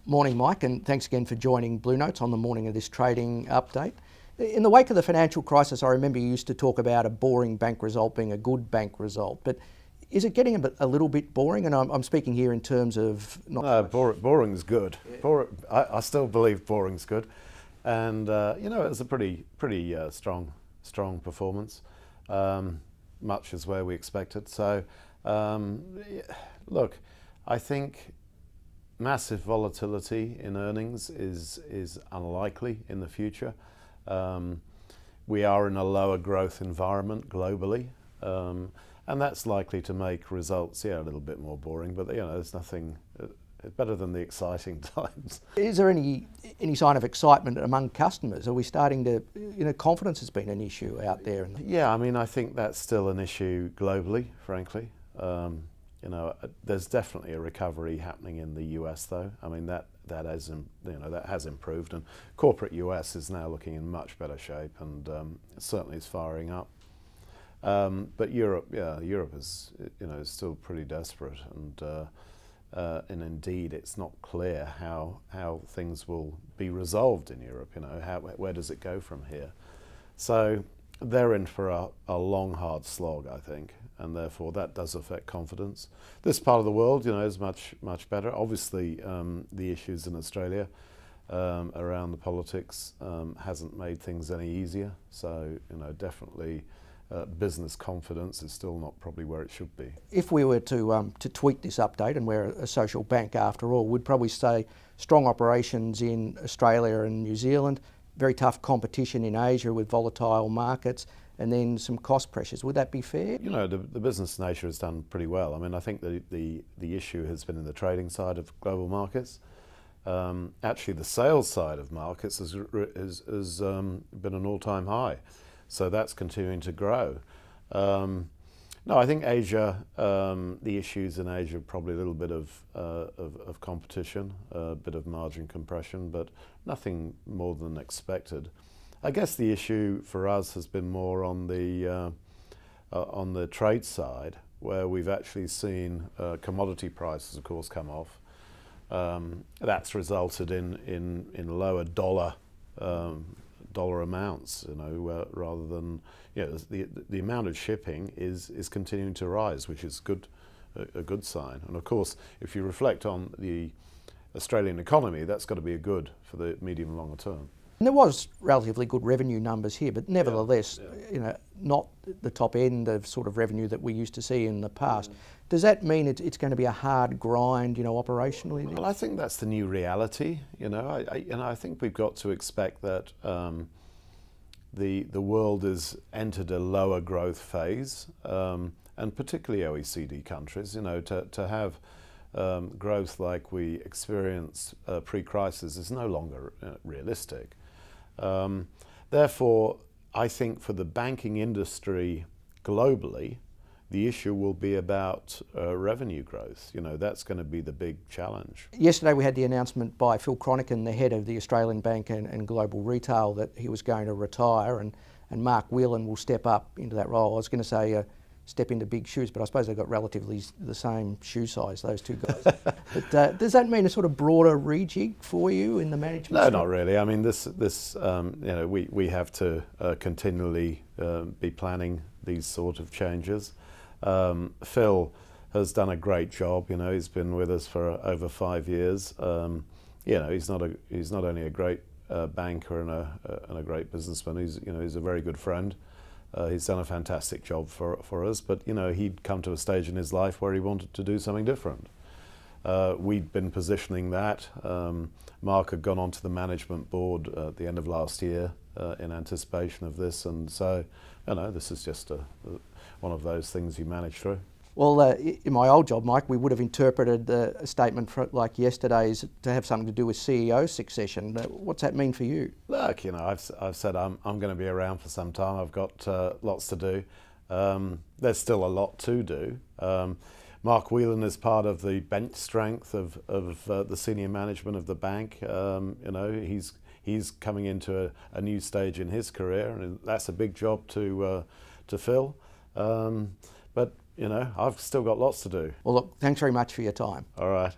Morning, Mike, and thanks again for joining Blue Notes on the morning of this trading update. In the wake of the financial crisis, I remember you used to talk about a boring bank result being a good bank result, but is it getting a little bit boring? And I'm speaking here in terms of... Boring's good. Yeah. I still believe boring's good. And, you know, it was a pretty strong performance, much as where we expected. So, look, I think massive volatility in earnings is unlikely in the future. We are in a lower growth environment globally, and that's likely to make results, a little bit more boring. But you know, there's nothing better than the exciting times. Is there any sign of excitement among customers? Are we starting to, confidence has been an issue out there? Yeah, I mean, I think that's still an issue globally, frankly. There's definitely a recovery happening in the US, though. I mean, that has improved, and corporate US is now looking in much better shape, and it certainly is firing up. But Europe is still pretty desperate, and indeed, it's not clear how things will be resolved in Europe. Where does it go from here? So they're in for a long, hard slog, I think, and therefore that does affect confidence. This part of the world, is much better. Obviously, the issues in Australia around the politics hasn't made things any easier. So, definitely business confidence is still not probably where it should be. If we were to tweak this update, and we're a social bank after all, we'd probably say strong operations in Australia and New Zealand, very tough competition in Asia with volatile markets, and then some cost pressures. Would that be fair? The business nature has done pretty well. I mean, I think the issue has been in the trading side of global markets. Actually, the sales side of markets has been an all-time high, so that's continuing to grow. No, I think Asia, the issues in Asia are probably a little bit of competition, a bit of margin compression, but nothing more than expected. I guess the issue for us has been more on the trade side, where we've actually seen commodity prices, of course, come off. That's resulted in lower dollar amounts, rather than the amount of shipping is continuing to rise, which is a good sign. And of course, if you reflect on the Australian economy, that's got to be a good for the medium and longer term. And there was relatively good revenue numbers here, but nevertheless, not the top end of sort of revenue that we used to see in the past. Does that mean it's going to be a hard grind, operationally? Well, I think that's the new reality. I think we've got to expect that the world has entered a lower growth phase, and particularly OECD countries. To have growth like we experienced pre-crisis is no longer realistic. Therefore, I think for the banking industry globally, the issue will be about revenue growth. That's going to be the big challenge. Yesterday we had the announcement by Phil Chronican, the head of the Australian Bank and Global Retail, that he was going to retire, and Mark Whelan will step up into that role. I was going to say step into big shoes, but I suppose they've got relatively the same shoe size, those two guys. But does that mean a sort of broader rejig for you in the management? No, not really. I mean, we have to continually be planning these sort of changes. Phil has done a great job. He's been with us for over 5 years. He's not only a great banker and a great businessman. He's a very good friend. He's done a fantastic job for us, but he'd come to a stage in his life where he wanted to do something different. We'd been positioning that. Mark had gone onto the management board at the end of last year in anticipation of this, and so this is just one of those things you manage through. Well, in my old job, Mike, we would have interpreted a statement like yesterday's to have something to do with CEO succession. What's that mean for you? Look, I've said I'm going to be around for some time. I've got lots to do. There's still a lot to do. Mark Whelan is part of the bench strength of the senior management of the bank. He's coming into a new stage in his career, and that's a big job to fill. But I've still got lots to do. Well, look, thanks very much for your time. All right.